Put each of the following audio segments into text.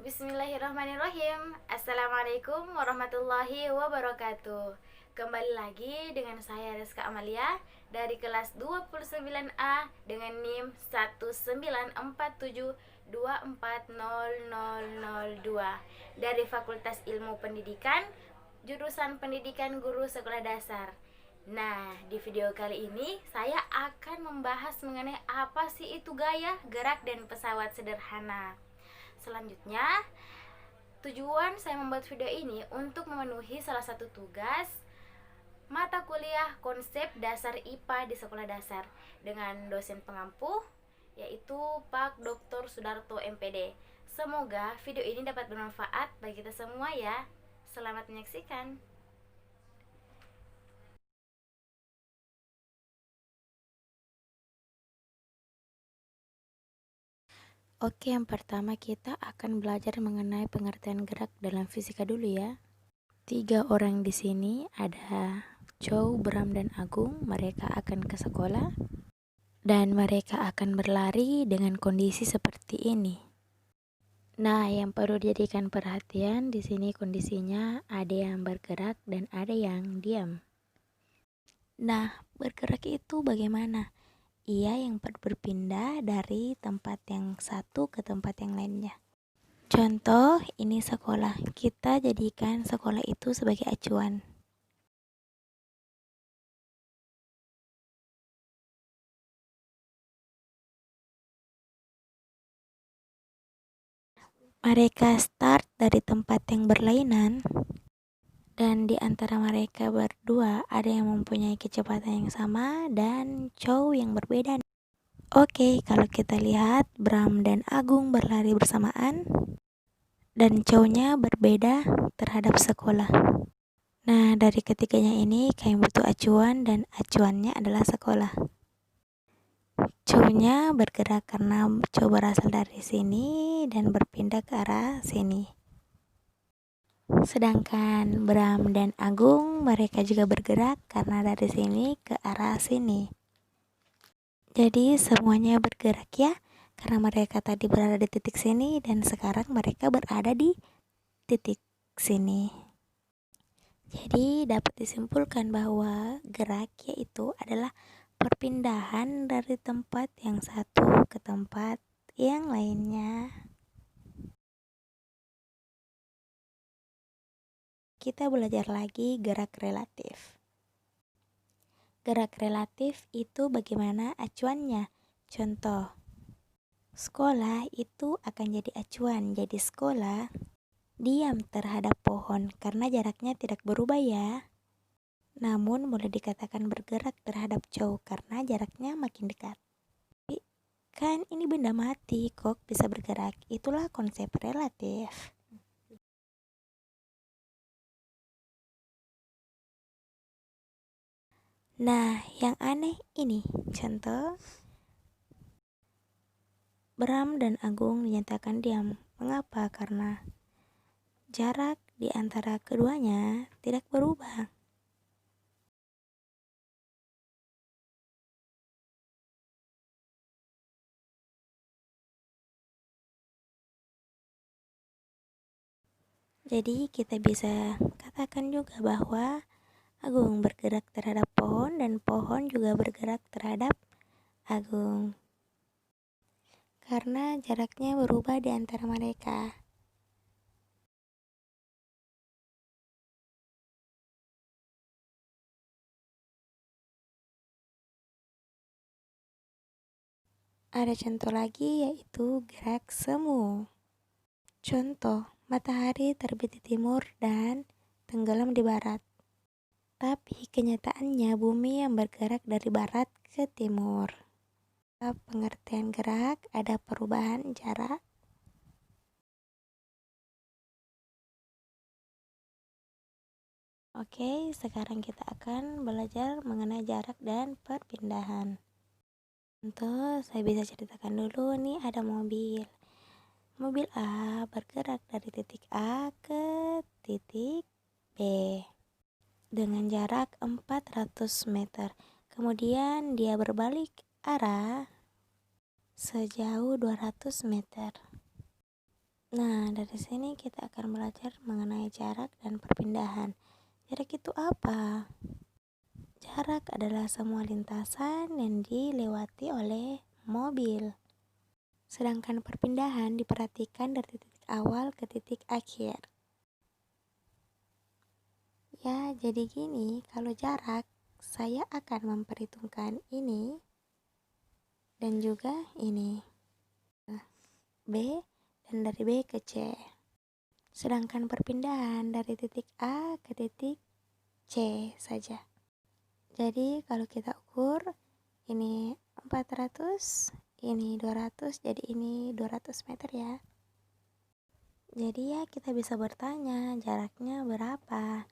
Bismillahirrahmanirrahim. Assalamualaikum warahmatullahi wabarakatuh. Kembali lagi dengan saya Rizka Amalia dari kelas 29A dengan NIM 19472400002 dari Fakultas Ilmu Pendidikan, jurusan Pendidikan Guru Sekolah Dasar. Nah, di video kali ini saya akan membahas mengenai apa sih itu gaya, gerak, dan pesawat sederhana. Selanjutnya, tujuan saya membuat video ini untuk memenuhi salah satu tugas mata kuliah konsep dasar IPA di sekolah dasar dengan dosen pengampu yaitu Pak Dr. Sudarto MPD. Semoga video ini dapat bermanfaat bagi kita semua ya. Selamat menyaksikan. Oke, yang pertama kita akan belajar mengenai pengertian gerak dalam fisika dulu ya. 3 orang di sini ada Chow, Bram, dan Agung. Mereka akan ke sekolah dan mereka akan berlari dengan kondisi seperti ini. Nah, yang perlu dijadikan perhatian di sini kondisinya ada yang bergerak dan ada yang diam. Nah, bergerak itu bagaimana? Ia yang berpindah dari tempat yang satu ke tempat yang lainnya. Contoh, ini sekolah. Kita jadikan sekolah itu sebagai acuan. Mereka start dari tempat yang berlainan dan di antara mereka berdua ada yang mempunyai kecepatan yang sama dan Chow yang berbeda. Oke, kalau kita lihat Bram dan Agung berlari bersamaan dan Chow-nya berbeda terhadap sekolah. Nah, dari ketiganya ini kami butuh acuan dan acuannya adalah sekolah. Chow-nya bergerak karena Chow berasal dari sini dan berpindah ke arah sini. Sedangkan Bram dan Agung mereka juga bergerak karena dari sini ke arah sini. Jadi semuanya bergerak ya, karena mereka tadi berada di titik sini dan sekarang mereka berada di titik sini. Jadi dapat disimpulkan bahwa gerak yaitu adalah perpindahan dari tempat yang satu ke tempat yang lainnya. Kita belajar lagi gerak relatif. Gerak relatif itu bagaimana acuannya? Contoh, sekolah itu akan jadi acuan. Jadi sekolah diam terhadap pohon karena jaraknya tidak berubah ya. Namun boleh dikatakan bergerak terhadap Chow karena jaraknya makin dekat. Kan ini benda mati kok bisa bergerak. Itulah konsep relatif. Nah, yang aneh ini contoh Bram dan Agung dinyatakan diam. Mengapa? Karena jarak di antara keduanya tidak berubah. Jadi kita bisa katakan juga bahwa Agung bergerak terhadap pohon dan pohon juga bergerak terhadap Agung. Karena jaraknya berubah di antara mereka. Ada contoh lagi yaitu gerak semu. Contoh, matahari terbit di timur dan tenggelam di barat. Tapi kenyataannya bumi yang bergerak dari barat ke timur. Pengertian gerak ada perubahan jarak. Oke, sekarang kita akan belajar mengenai jarak dan perpindahan. Contoh, saya bisa ceritakan dulu nih ada mobil. Mobil A bergerak dari titik A ke titik B dengan jarak 400 meter. Kemudian dia berbalik arah sejauh 200 meter. Nah, dari sini kita akan belajar mengenai jarak dan perpindahan. Jarak itu apa? Jarak adalah semua lintasan yang dilewati oleh mobil. Sedangkan perpindahan diperhatikan dari titik awal ke titik akhir. Ya, jadi gini, kalau jarak, saya akan memperhitungkan ini dan juga ini. B dan dari B ke C. Sedangkan perpindahan dari titik A ke titik C saja. Jadi kalau kita ukur, ini 400, ini 200, jadi ini 200 meter ya. Jadi ya kita bisa bertanya jaraknya berapa.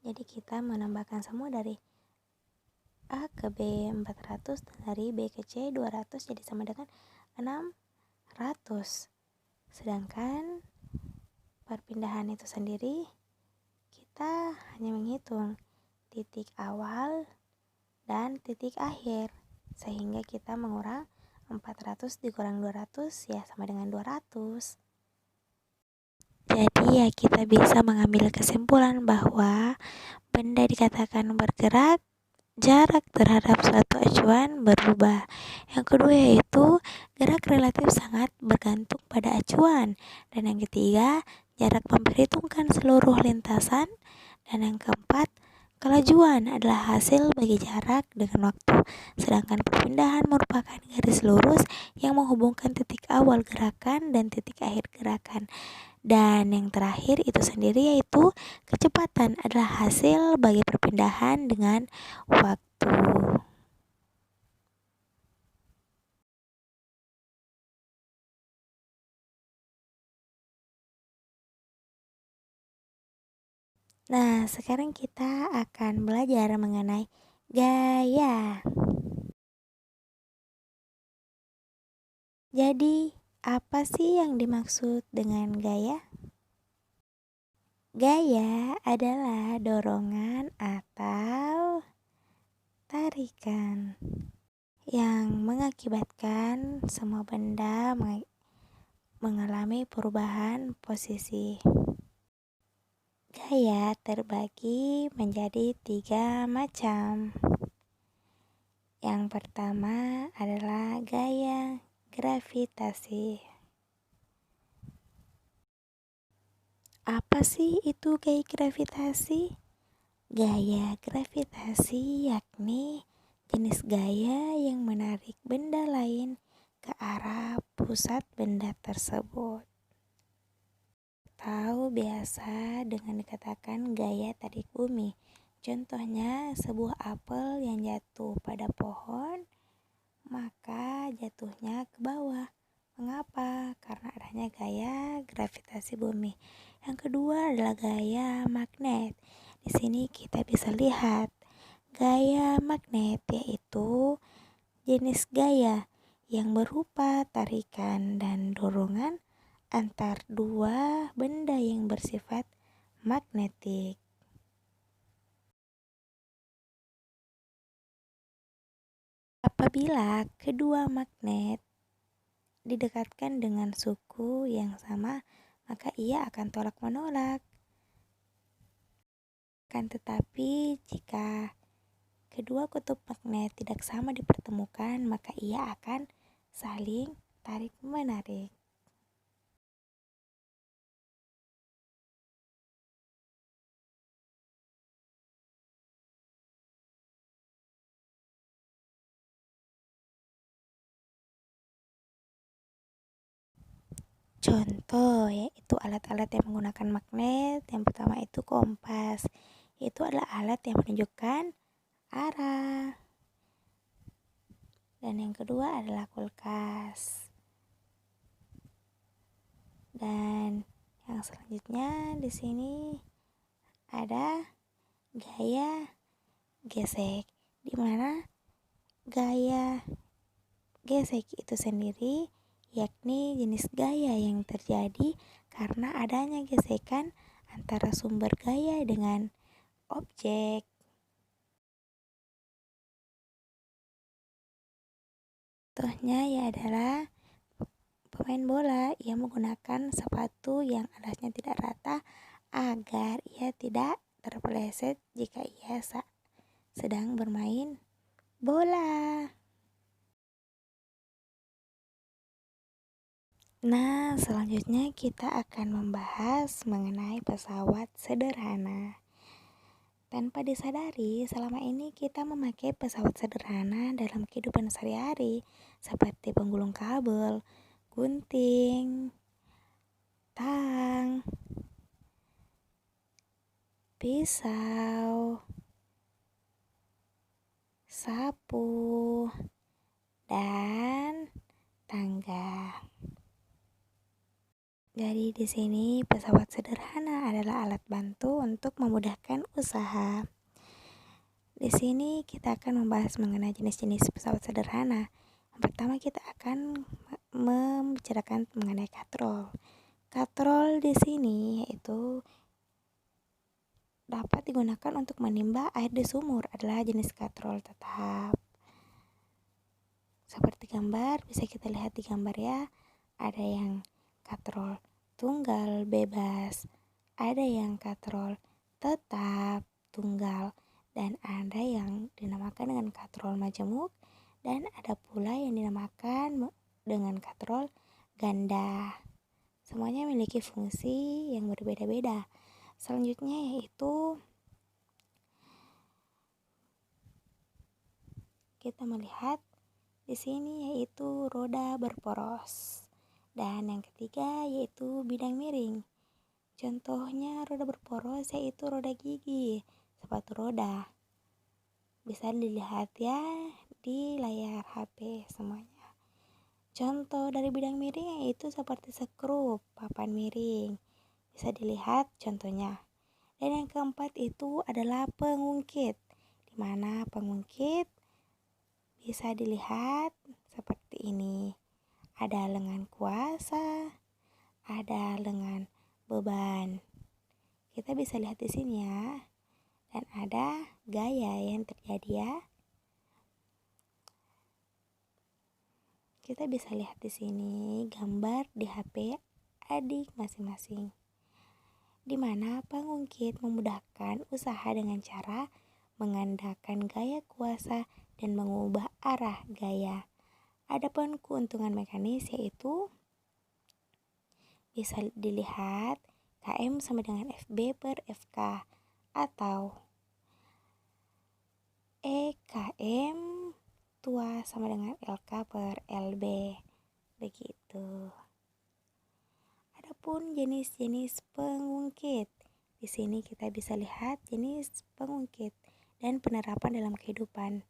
Jadi kita menambahkan semua dari A ke B 400 dan dari B ke C 200, jadi sama dengan 600. Sedangkan perpindahan itu sendiri kita hanya menghitung titik awal dan titik akhir, sehingga kita mengurang 400 dikurang 200 ya sama dengan 200. Jadi ya kita bisa mengambil kesimpulan bahwa benda dikatakan bergerak, jarak terhadap suatu acuan berubah. Yang kedua yaitu gerak relatif sangat bergantung pada acuan. Dan yang ketiga, jarak memperhitungkan seluruh lintasan. Dan yang keempat, kelajuan adalah hasil bagi jarak dengan waktu. Sedangkan perpindahan merupakan garis lurus yang menghubungkan titik awal gerakan dan titik akhir gerakan. Dan yang terakhir itu sendiri yaitu kecepatan adalah hasil bagi perpindahan dengan waktu. Nah, sekarang kita akan belajar mengenai gaya. Jadi, apa sih yang dimaksud dengan gaya? Gaya adalah dorongan atau tarikan yang mengakibatkan semua benda mengalami perubahan posisi. Gaya terbagi menjadi 3 macam. Yang pertama adalah gaya gravitasi. Apa sih itu gaya gravitasi? Gaya gravitasi yakni jenis gaya yang menarik benda lain ke arah pusat benda tersebut. Atau biasa dengan dikatakan gaya tarik bumi. Contohnya sebuah apel yang jatuh pada pohon, maka jatuhnya ke bawah. Mengapa? Karena adanya gaya gravitasi bumi. Yang kedua adalah gaya magnet. Di sini kita bisa lihat gaya magnet yaitu jenis gaya yang berupa tarikan dan dorongan antar dua benda yang bersifat magnetik. Apabila kedua magnet didekatkan dengan suku yang sama, maka ia akan tolak-menolak. Kan tetapi jika kedua kutub magnet tidak sama dipertemukan, maka ia akan saling tarik-menarik. Contoh yaitu alat-alat yang menggunakan magnet. Yang pertama itu kompas. Itu adalah alat yang menunjukkan arah. Dan yang kedua adalah kulkas. Dan yang selanjutnya di sini ada gaya gesek, di mana gaya gesek itu sendiri yakni jenis gaya yang terjadi karena adanya gesekan antara sumber gaya dengan objek. Contohnya ya adalah pemain bola. Ia menggunakan sepatu yang alasnya tidak rata agar ia tidak terpeleset jika ia sedang bermain bola. Nah, selanjutnya kita akan membahas mengenai pesawat sederhana. Tanpa disadari, selama ini kita memakai pesawat sederhana dalam kehidupan sehari-hari, seperti penggulung kabel, gunting, tang, pisau, sapu, dan tangga. Jadi di sini pesawat sederhana adalah alat bantu untuk memudahkan usaha. Di sini kita akan membahas mengenai jenis-jenis pesawat sederhana. Yang pertama kita akan membicarakan mengenai katrol. Katrol di sini yaitu dapat digunakan untuk menimba air di sumur, adalah jenis katrol tetap. Seperti gambar, bisa kita lihat di gambar ya. Ada yang katrol tunggal bebas, ada yang katrol tetap tunggal, dan ada yang dinamakan dengan katrol majemuk, dan ada pula yang dinamakan dengan katrol ganda. Semuanya memiliki fungsi yang berbeda-beda. Selanjutnya yaitu kita melihat di sini yaitu roda berporos. Dan yang ketiga yaitu bidang miring. Contohnya roda berporos yaitu roda gigi, sepatu roda. Bisa dilihat ya di layar HP semuanya. Contoh dari bidang miring yaitu seperti skrup, papan miring. Bisa dilihat contohnya. Dan yang keempat itu adalah pengungkit. Di mana pengungkit bisa dilihat seperti ini. Ada lengan kuasa, ada lengan beban. Kita bisa lihat di sini ya. Dan ada gaya yang terjadi ya. Kita bisa lihat di sini gambar di HP adik masing-masing. Di mana pengungkit memudahkan usaha dengan cara mengandalkan gaya kuasa dan mengubah arah gaya. Adapun keuntungan mekanis yaitu bisa dilihat KM sama dengan FB per FK atau EKM tua sama dengan LK per LB. Begitu. Adapun jenis-jenis pengungkit. Di sini kita bisa lihat jenis pengungkit dan penerapan dalam kehidupan.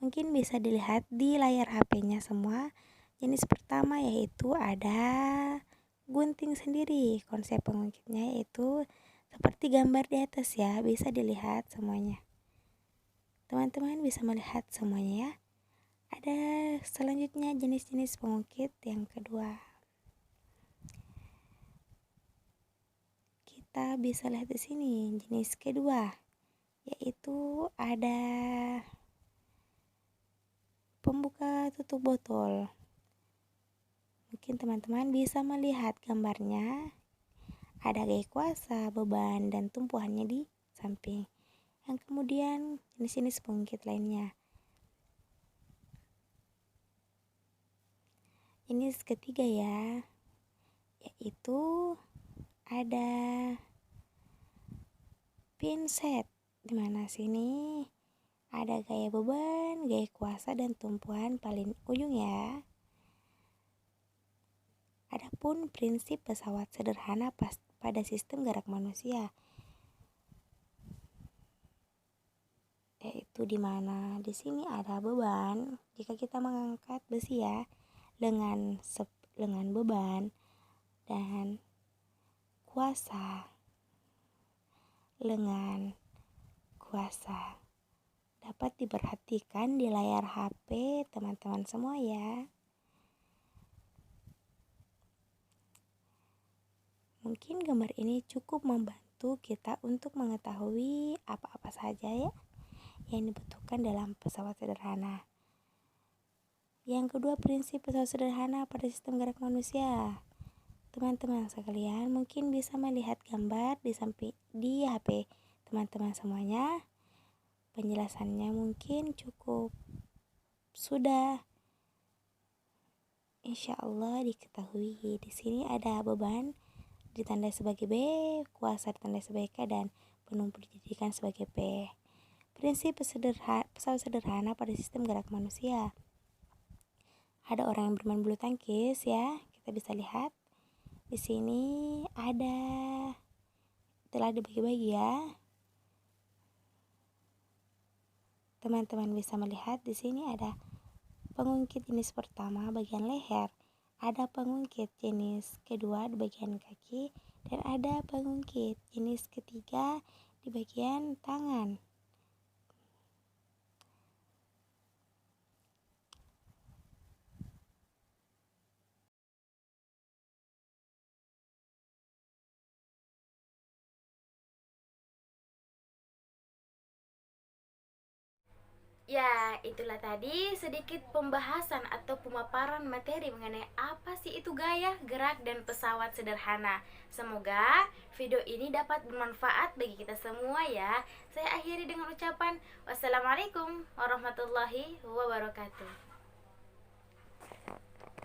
Mungkin bisa dilihat di layar HP-nya semua. Jenis pertama yaitu ada gunting sendiri. Konsep pengungkitnya yaitu seperti gambar di atas ya, bisa dilihat semuanya. Teman-teman bisa melihat semuanya ya. Ada selanjutnya jenis-jenis pengungkit yang kedua. Kita bisa lihat di sini jenis kedua yaitu ada pembuka tutup botol. Mungkin teman-teman bisa melihat gambarnya. Ada gaya kuasa, beban, dan tumpuannya di samping. Yang kemudian jenis-jenis pengungkit lainnya. Jenis ketiga ya, yaitu ada pinset. Di mana sini ada gaya beban, gaya kuasa, dan tumpuan paling ujung ya. Adapun prinsip pesawat sederhana pada sistem gerak manusia, yaitu di mana di sini ada beban. Jika kita mengangkat besi ya, lengan beban dan kuasa lengan kuasa. Dapat diperhatikan di layar HP teman-teman semua ya. Mungkin gambar ini cukup membantu kita untuk mengetahui apa-apa saja ya yang dibutuhkan dalam pesawat sederhana. Yang kedua, prinsip pesawat sederhana pada sistem gerak manusia. Teman-teman sekalian mungkin bisa melihat gambar di samping di HP teman-teman semuanya. Penjelasannya mungkin cukup sudah insya Allah diketahui. Di sini ada beban ditandai sebagai B, kuasa ditandai sebagai K, dan penumpang dijadikan sebagai P. Prinsip pesawat sederhana pada sistem gerak manusia. Ada orang yang bermain bulu tangkis ya, kita bisa lihat. Di sini ada telah dibagi-bagi ya. Teman-teman bisa melihat di sini ada pengungkit jenis pertama bagian leher, ada pengungkit jenis kedua di bagian kaki, dan ada pengungkit jenis ketiga di bagian tangan. Ya, itulah tadi sedikit pembahasan atau pemaparan materi mengenai apa sih itu gaya, gerak, dan pesawat sederhana. Semoga video ini dapat bermanfaat bagi kita semua ya. Saya akhiri dengan ucapan wassalamualaikum warahmatullahi wabarakatuh.